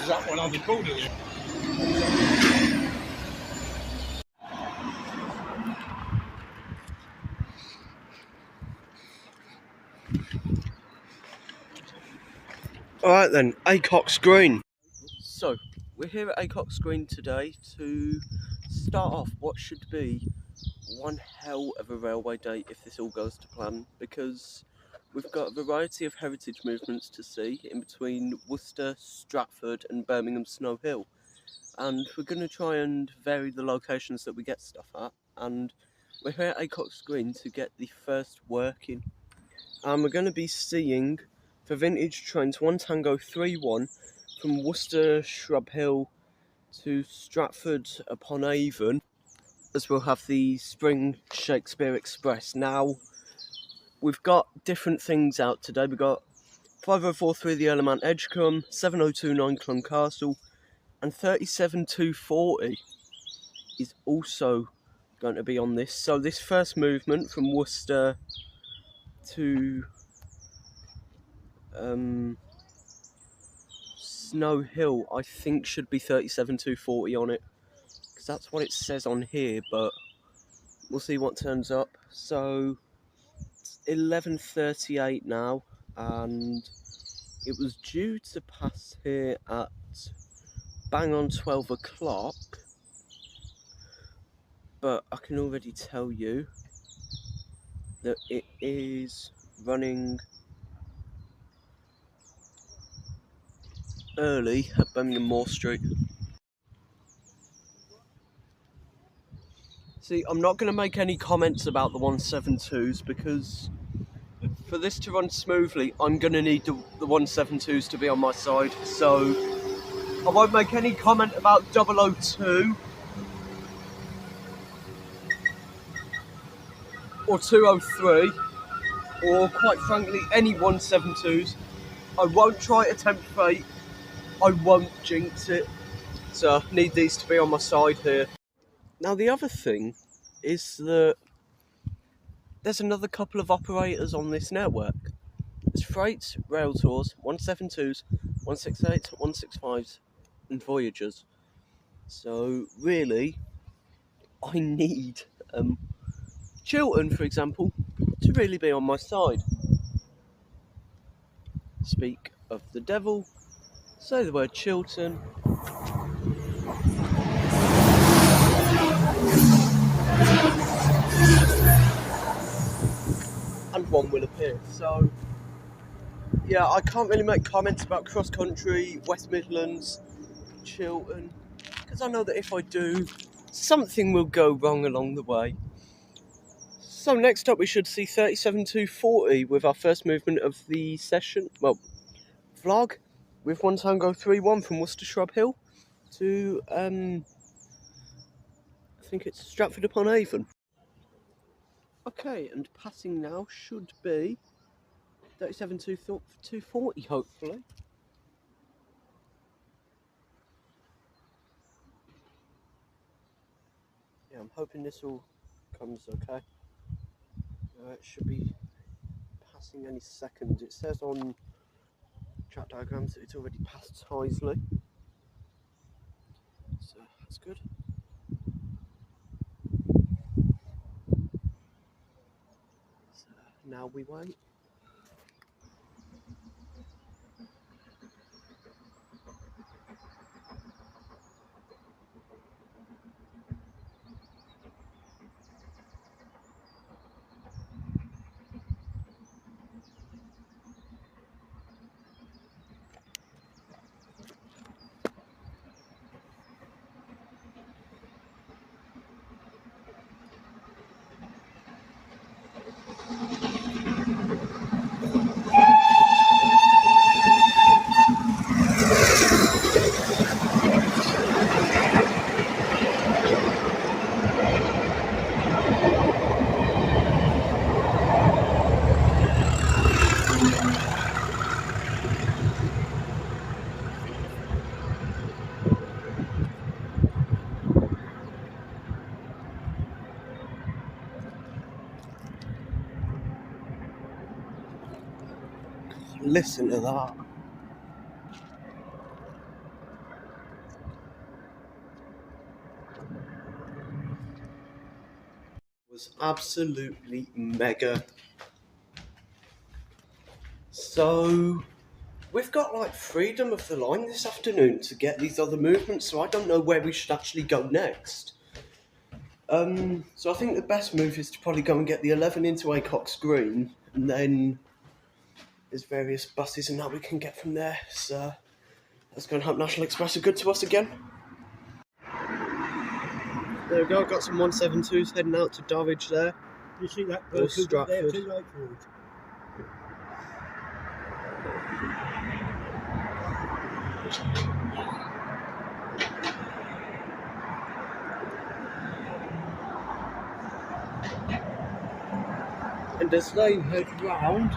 Is that what I've recorded it? Alright then, Acox Green. So, we're here at Acox Green today to start off what should be one hell of a railway day if this all goes to plan, because we've got a variety of heritage movements to see in between Worcester, Stratford and Birmingham Snow Hill. And we're going to try and vary the locations that we get stuff at, and we're here at Acox Green to get the first working. And we're going to be seeing for vintage trains 1 Tango 3-1 from Worcester Shrub Hill to Stratford upon Avon, as we'll have the Spring Shakespeare Express. Now, we've got different things out today. We've got 5043 the Earl of Mount Edgecombe, 7029 Cluncastle, and 37240 is also going to be on this. So this first movement from Worcester to Snow Hill, I think should be 37240 on it, because that's what it says on here, but we'll see what turns up. So it's 11:38 now, and it was due to pass here at bang on 12 o'clock, but I can already tell you that it is running early at Birmingham Moor Street. See, I'm not going to make any comments about the 172s, because for this to run smoothly, I'm going to need the 172s to be on my side. So I won't make any comment about 002 or 203, or quite frankly any 172s. I won't try to tempt fate, I won't jinx it, so I need these to be on my side here. Now the other thing is that there's another couple of operators on this network. There's Freight, Rail Tours, 172s, 168s, 165s and Voyagers. So really, I need Chiltern, for example, to really be on my side. Speak of the devil, say the word Chiltern. And one will appear. So yeah, I can't really make comments about cross country, West Midlands, Chiltern, because I know that if I do, something will go wrong along the way. So next up we should see 37240 with our first movement of the session, well, vlog, with 1 Tango 3-1 from Worcester Shrub Hill to, I think it's Stratford upon Avon. Okay, and passing now should be 37240, hopefully. Yeah, I'm hoping this all comes okay. It should be passing any second. It says on track diagrams that it's already passed Heisley, so that's good. So now we wait. Listen to that. Was absolutely mega. So we've got like freedom of the line this afternoon to get these other movements, so I don't know where we should actually go next. So I think the best move is to probably go and get the 11 into Acox Green, and then there's various buses and that we can get from there. So let's go and hope National Express are good to us again. There we go, got some 172s heading out to Dorridge there. You see that Or Stratford. there too late for it. And as they head round,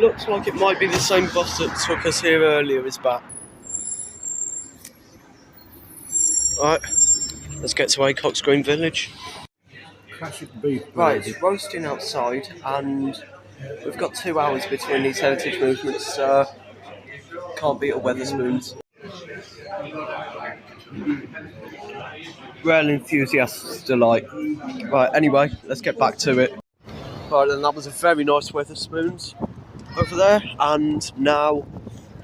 looks like it might be the same bus that took us here earlier is back. Right, let's get to Acox Green Village. Classic beef. Right, it's roasting outside, and we've got 2 hours between these heritage movements, so can't beat a Wetherspoons. Real enthusiast's delight. Right, anyway, let's get back to it. Right, and that was a very nice Wetherspoons over there, and now,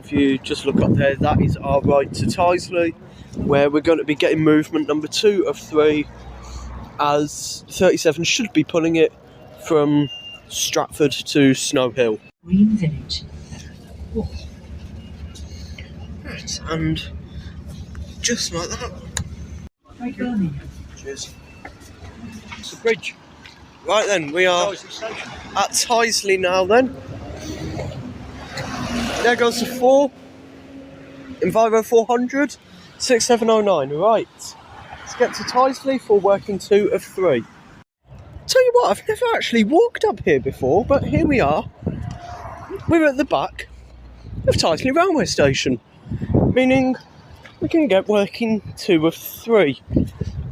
if you just look up there, that is our ride to Tyseley, where we're going to be getting movement number 2 of 3, as 37 should be pulling it from Stratford to Snow Hill. Green Village. Oh. Right, and just like that. Right, Birmingham. Cheers. It's the bridge. Right then, we are at Tyseley now then. There goes the 4. Enviro 400, 6709. Right. Let's get to Tyseley for working 2 of 3. Tell you what, I've never actually walked up here before, but here we are. We're at the back of Tyseley railway station, meaning we can get working 2 of 3,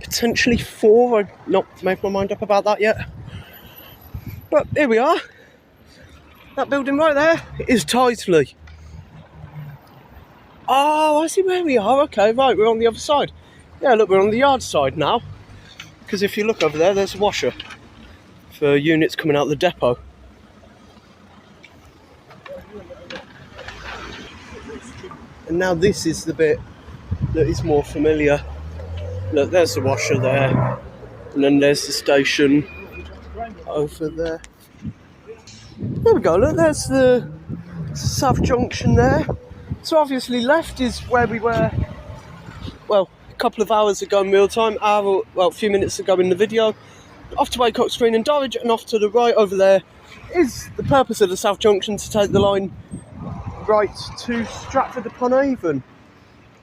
potentially 4. I've not made my mind up about that yet. But here we are. That building right there is Tyseley. Oh, I see where we are. Okay, right, we're on the other side. Yeah, look, we're on the yard side now. Because if you look over there, there's a washer for units coming out the depot. And now this is the bit that is more familiar. Look, there's the washer there. And then there's the station over there. There we go, look, there's the South Junction there. So obviously left is where we were, well, a couple of hours ago in real time, a few minutes ago in the video. Off to Acox Green and Dorridge, and off to the right over there is the purpose of the South Junction, to take the line right to Stratford upon Avon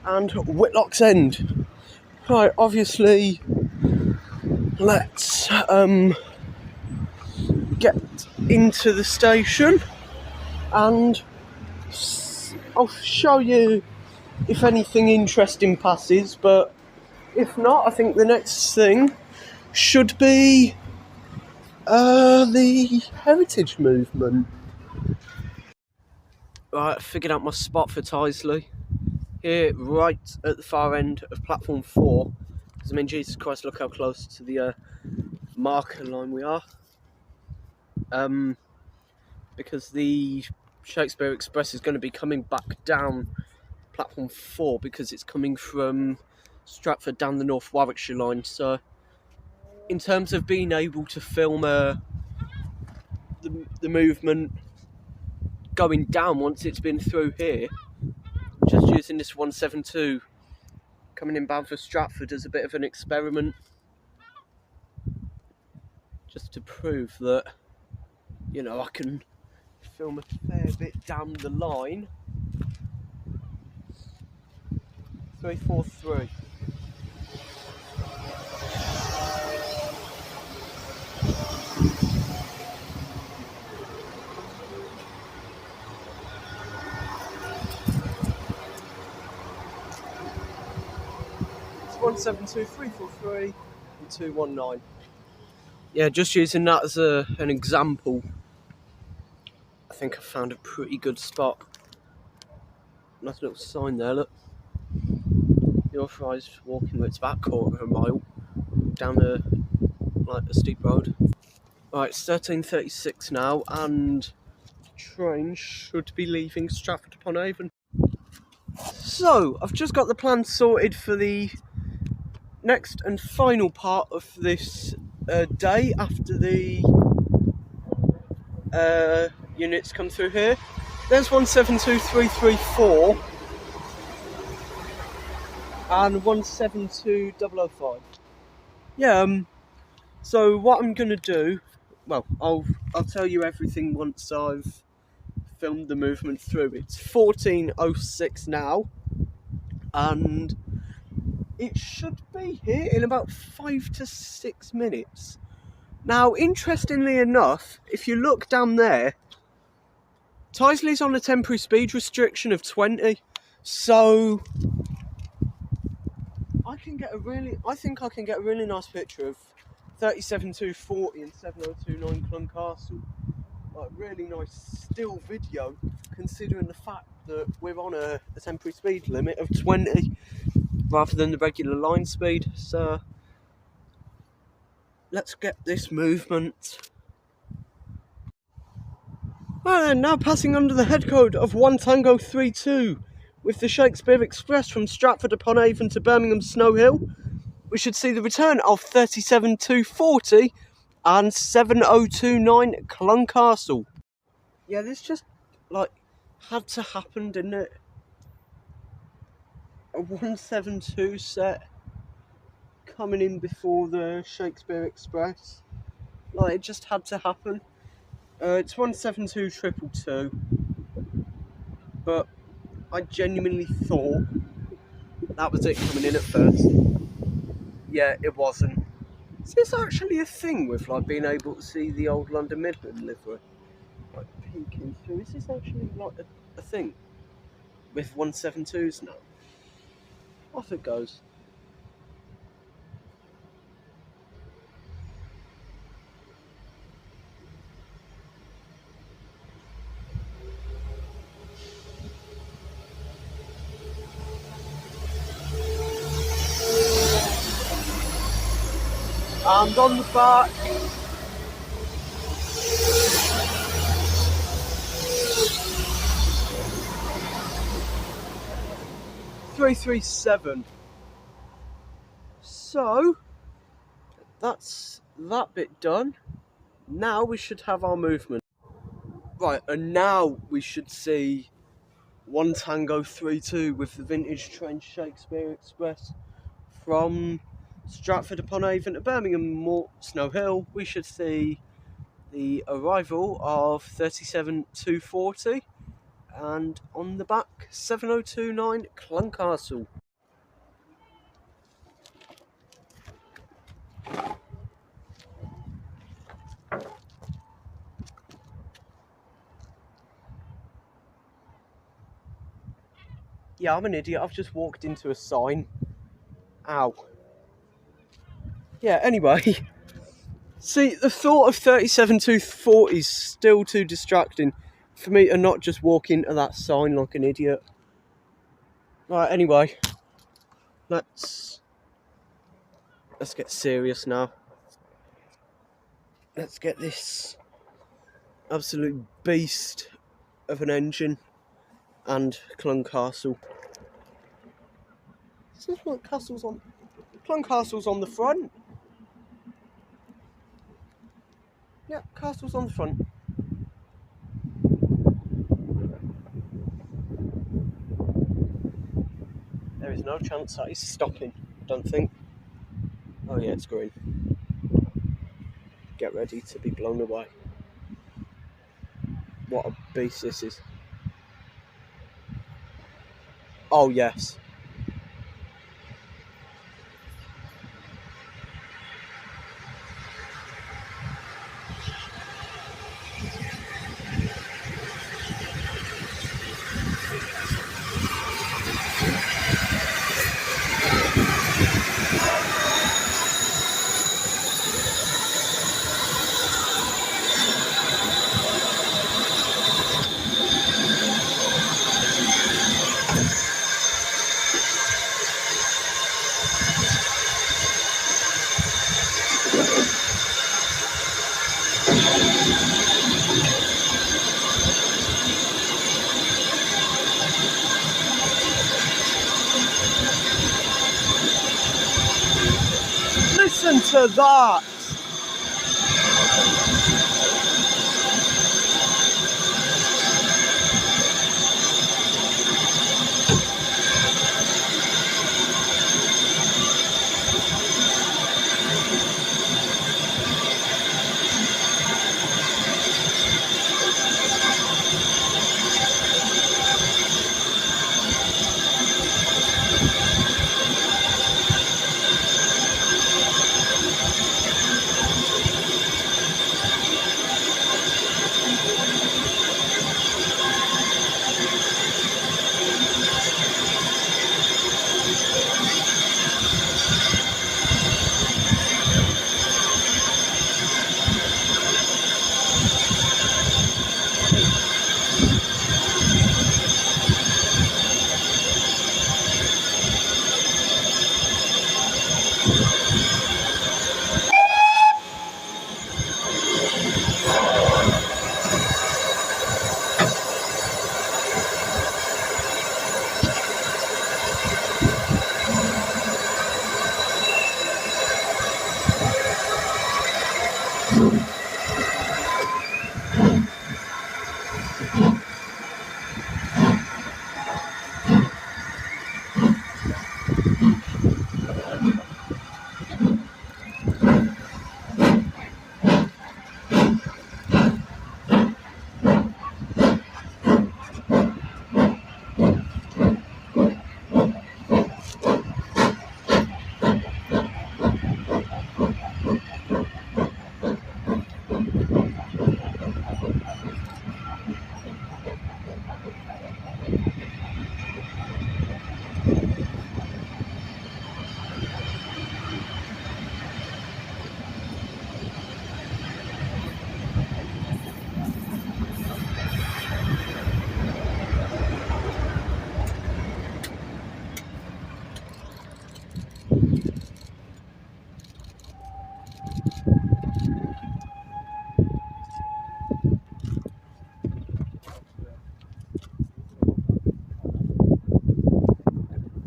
and Whitlock's End. Right, obviously, let's get into the station and I'll show you if anything interesting passes, but if not, I think the next thing should be the heritage movement. Right, I figured out my spot for Tyseley. Here, right at the far end of platform 4. Because I mean, Jesus Christ, look how close to the marker line we are. Because the Shakespeare Express is going to be coming back down platform 4, because it's coming from Stratford down the North Warwickshire line. So in terms of being able to film the movement going down once it's been through here, just using this 172 coming inbound for Stratford as a bit of an experiment, just to prove that, you know, I can film a fair bit down the line. 343. It's 172, 343 and 219. Yeah, just using that as an example, I think I found a pretty good spot. Nice little sign there, look. The authorised walking route, it's about a quarter of a mile down a like a steep road. Right, it's 13:36 now, and the train should be leaving Stratford upon Avon. So, I've just got the plan sorted for the next and final part of this day after the units come through here. There's 172334 and 172005. Yeah, so what I'm gonna do, well, I'll tell you everything once I've filmed the movement through. It's 14:06 now, and it should be here in about 5 to 6 minutes. Now, interestingly enough, if you look down there, Tyseley's on a temporary speed restriction of 20, so I think I can get a really nice picture of 37240 and 7029 Cluncastle. Like, really nice still video, considering the fact that we're on a temporary speed limit of 20 rather than the regular line speed. So let's get this movement. And now passing under the head code of 1 Tango 32 with the Shakespeare Express from Stratford upon Avon to Birmingham Snow Hill, we should see the return of 37240 and 7029 Cluncastle. Yeah, this just like had to happen, didn't it? A 172 set coming in before the Shakespeare Express. Like, it just had to happen. It's 172222, but I genuinely thought that was it coming in at first. Yeah, it wasn't. Is this actually a thing with like being able to see the old London Midland livery? Like peeking through. Is this actually like a thing with 172s now? Off it goes. And on the back, "337. So that's that bit done. Now we should have our movement. Right, and now we should see 1 Tango 32 with the vintage train Shakespeare Express from Stratford upon Avon to Birmingham Snow Hill. We should see the arrival of 37240 and on the back 7029 Cluncastle. Yeah, I'm an idiot. I've just walked into a sign. Ow. Yeah, anyway. See, the thought of 37240 is still too distracting for me to not just walk into that sign like an idiot. Right, anyway. Let's get serious now. Let's get this absolute beast of an engine and Cluncastle. This is what Cluncastle's on the front. Yeah, Castle's on the front. There is no chance that he's stopping, I don't think. Oh yeah, it's green. Get ready to be blown away. What a beast this is. Oh yes. Listen to that!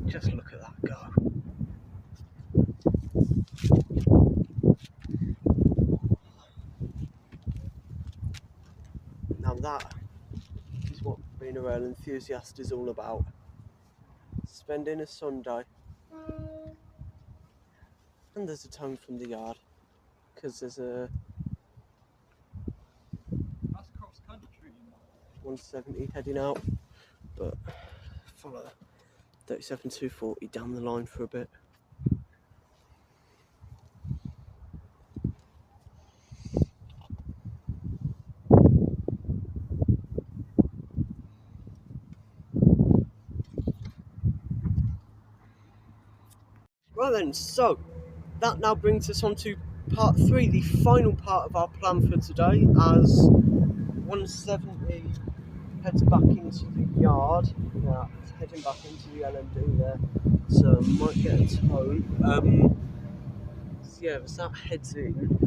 Just look at that go. Now that is what being a rail enthusiast is all about. Spending a Sunday, and there's a tone from the yard, because there's a That's cross country. 170 heading out, but follow 37 240 down the line for a bit. Right then, so that now brings us on to part 3, the final part of our plan for today, as 170 heads back into the yard. Yeah, it's heading back into the LND there, so might get a tow. So yeah, as that heads in,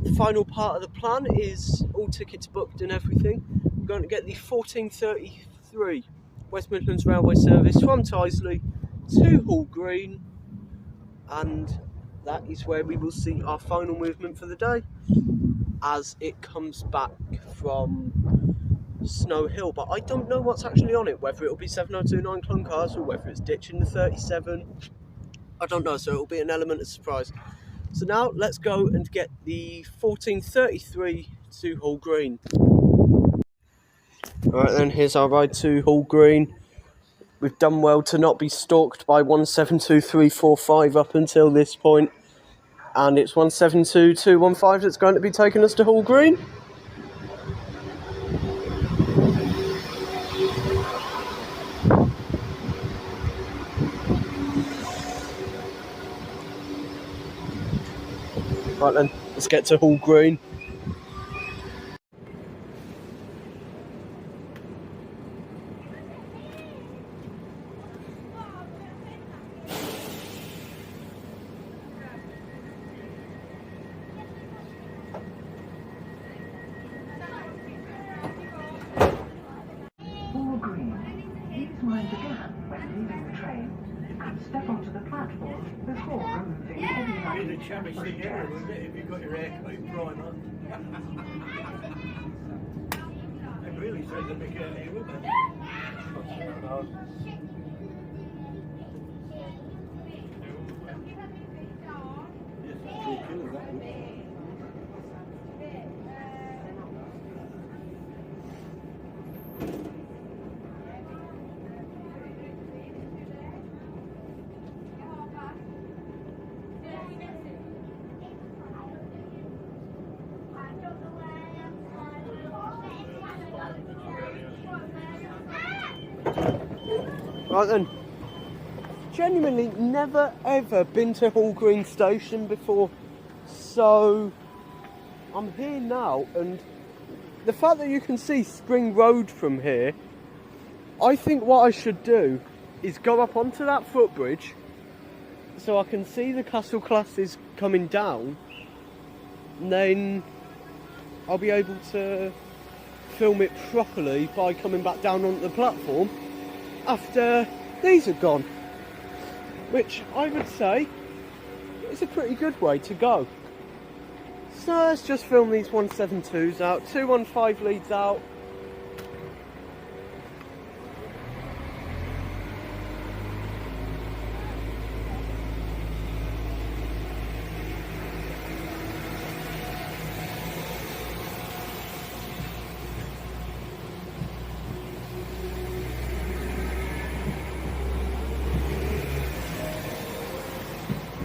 the final part of the plan is all tickets booked and everything. We're going to get the 1433 West Midlands Railway service from Tyseley to Hall Green, and that is where we will see our final movement for the day as it comes back from Snow Hill. But I don't know what's actually on it, whether it'll be 7029 Cluncastle, whether it's ditching the 37, I don't know, so it'll be an element of surprise. So now let's go and get the 1433 to Hall Green. Alright then, here's our ride to Hall Green. We've done well to not be stalked by 172345 up until this point, and it's 172215 that's going to be taking us to Hall Green. Right then, let's get to Hall Green. Hall Green. Please mind the gap when leaving the train. You can step onto the platform before removing be the chubbiest thing ever, wouldn't it, if you got your hair cut prime on? It really says a big out here, wouldn't it? Yes, that's cool killer, that would. Right then, genuinely never ever been to Hall Green Station before, so I'm here now, and the fact that you can see Spring Road from here, I think what I should do is go up onto that footbridge so I can see the Castle classes coming down, and then I'll be able to film it properly by coming back down onto the platform after these are gone, which I would say is a pretty good way to go. So let's just film these 172s out, 215 leads out.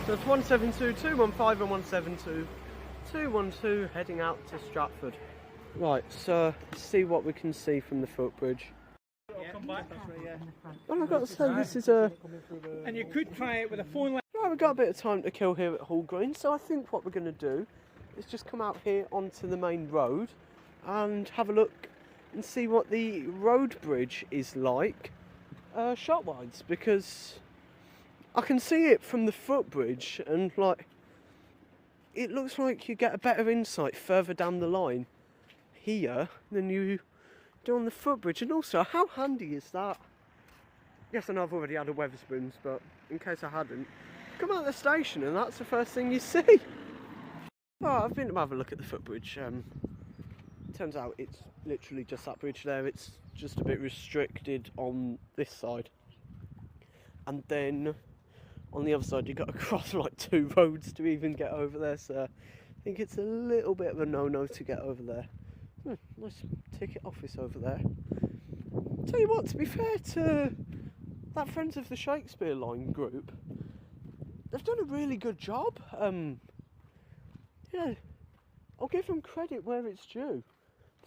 So it's 172, 215 and 172, 212 heading out to Stratford. Right, so let's see what we can see from the footbridge. Well, I've got to say, this is a... And you could try it with a phone line. Right, we've got a bit of time to kill here at Hall Green, so I think what we're going to do is just come out here onto the main road and have a look and see what the road bridge is like shot-wise, because I can see it from the footbridge, and like, it looks like you get a better insight further down the line here than you do on the footbridge. And also, how handy is that? Yes, I know I've already had a Wetherspoons, but in case I hadn't, come out of the station and that's the first thing you see. Oh, I've been to have a look at the footbridge. Turns out it's literally just that bridge there. It's just a bit restricted on this side, and then on the other side you've got to cross like 2 roads to even get over there, so I think it's a little bit of a no-no to get over there. Nice ticket office over there. Tell you what, to be fair to that Friends of the Shakespeare Line group, they've done a really good job. Yeah, I'll give them credit where it's due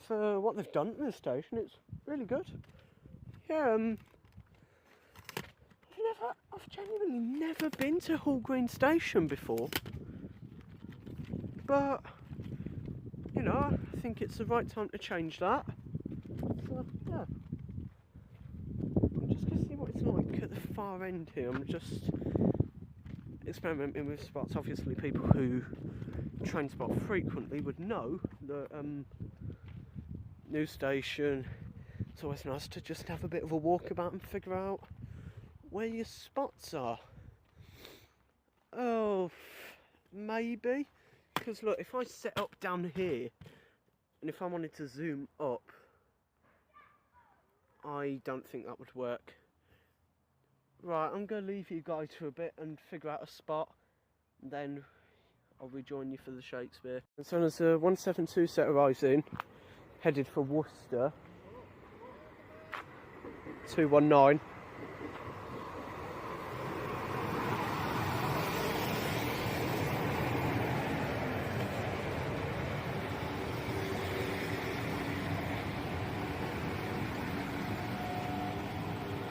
for what they've done to the station. It's really good. Yeah, I've genuinely never been to Hall Green Station before, but you know, I think it's the right time to change that. So yeah, I'm just gonna see what it's like at the far end here. I'm just experimenting with spots. Obviously, people who train spot frequently would know that new station, it's always nice to just have a bit of a walkabout and figure out where your spots are. Oh, maybe, because look, if I set up down here and if I wanted to zoom up, I don't think that would work. Right, I'm going to leave you guys for a bit and figure out a spot, and then I'll rejoin you for the Shakespeare. And so there's a 172 set arrives in, headed for Worcester, 219.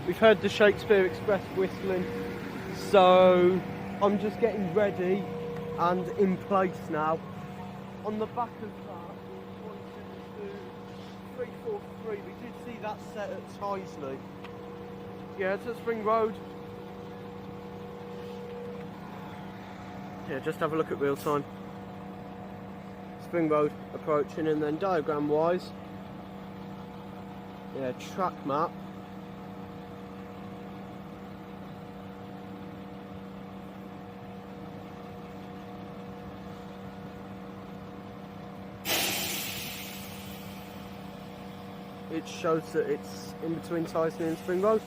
We've heard the Shakespeare Express whistling, so I'm just getting ready and in place now. On the back of that, 172 343, we did see that set at Tyseley. Yeah, it's at Spring Road. Yeah, just have a look at real time. Spring Road approaching, and then diagram wise, yeah, track map. it shows that it's in between Tysley and Spring Road.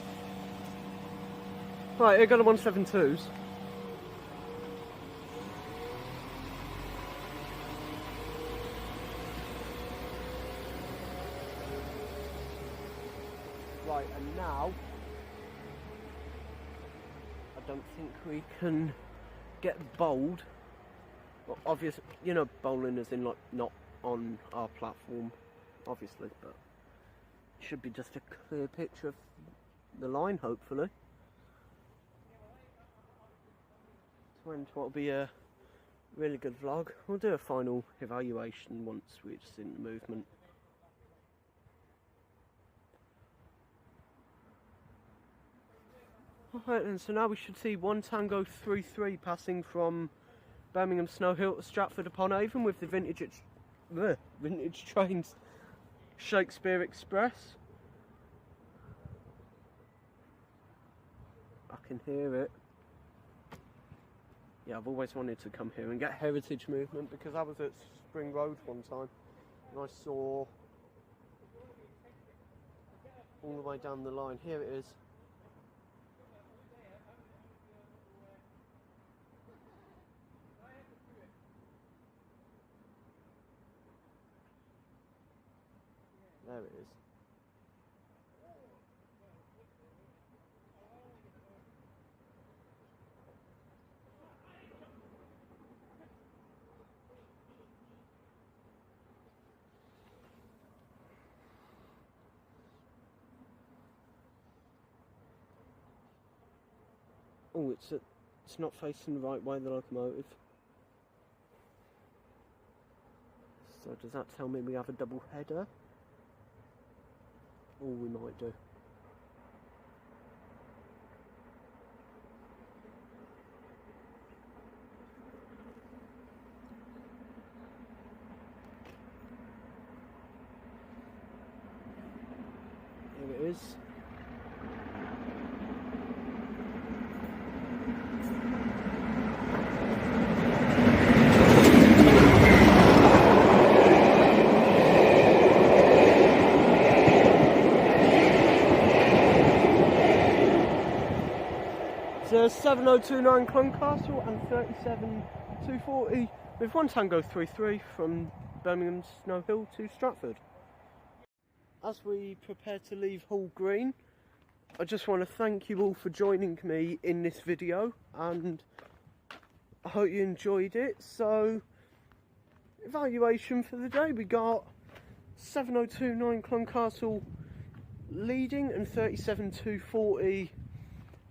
Right, here go the 172s. Right, and now I don't think we can get bowled. Well, obviously, you know, bowling is in like not on our platform, obviously, but it should be just a clear picture of the line, hopefully. And what will be a really good vlog. We'll do a final evaluation once we've seen the movement. Alright then, so now we should see 1 Tango 33 passing from Birmingham Snow Hill to Stratford upon Avon with the vintage trains Shakespeare Express. I can hear it. Yeah, I've always wanted to come here and get heritage movement because I was at Spring Road one time and I saw all the way down the line. Here it is. There it is. Oh, it's not facing the right way, the locomotive. So does that tell me we have a double header? Or we might do. Here it is. It's 7029 Cluncastle and 37240 with 1 Tango 33 from Birmingham Snow Hill to Stratford. As we prepare to leave Hall Green, I just want to thank you all for joining me in this video and I hope you enjoyed it. So, evaluation for the day, we got 7029 Cluncastle leading and 37240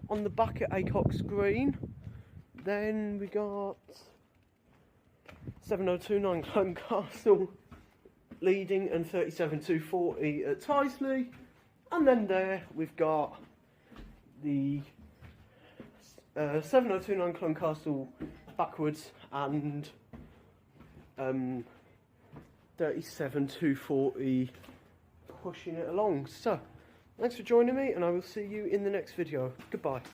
on the back at Acox Green. Then we got 7029 Cluncastle leading and 37240 at Tysley. And then there we've got the 7029 Cluncastle backwards and 37240 pushing it along. So, thanks for joining me and I will see you in the next video. Goodbye.